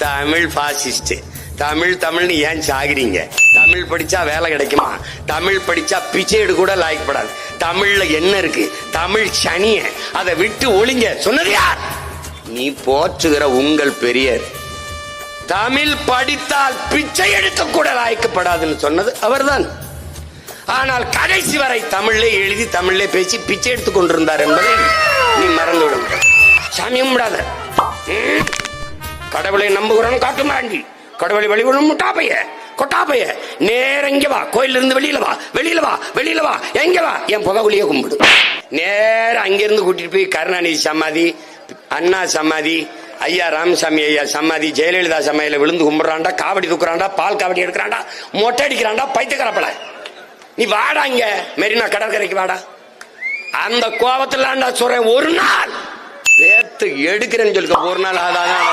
Tamil fascist. Tamil தமிழ்னு ஏன் சாகுறீங்க? தமிழ் படிச்சா வேலை கிடைக்குமா? தமிழ் படிச்சா பிச்சை எடுக்க கூட லாய்க்கப்படாது. தமிழ்ல என்ன இருக்கு? தமிழ் சனிய, அதை விட்டு ஒளிங்க. சொன்னது யார்? நீ போற்றுகிற உங்கள் பெரியர். தமிழ் படித்தால் பிச்சை எடுக்க கூட லாய்க்கப்படாதுன்னு சொன்னது அவர்தான். ஆனால் கடைசி வரை தமிழ்ல எழுதி தமிழ்ல பேசி பிச்சை எடுத்துக் கொண்டிருந்தார் என்பதை நீ மறந்துவிடும். சாமி கும்பிடாத, கடவுளை நம்புகிறோம் காட்டு மாண்டி, கடவுளை வழிபடும் முட்டாப்பைய கொட்டாப்பைய, நேர இங்க வா, கோயில இருந்து வெளியில வா, வெளியில வா, வெளியில வா, எங்க வா, என் புகவுலிய கும்பிடு. நேர அங்கிருந்து கூட்டிட்டு போய் கருணாநிதி சமாதி, அண்ணா சமாதி, ஐயா ராமசாமி ஐயா சமாதி, ஜெயலலிதா சமாதியில விழுந்து கும்பிடுறான்டா, காவடி தூக்குறான்டா, பால் காவடி எடுக்கிறான்டா, மொட்டை அடிக்கிறான்டா, பைத்தியக்காரப்பல. நீ வாடா, இங்க மெரினா கடற்கரைக்கு வாடா. அந்த கோபத்துல சொல்றேன், ஒரு நாள் பேத்து எடுக்கிறேன்னு சொல்லிக்க, ஒரு நாள் ஆதாதான்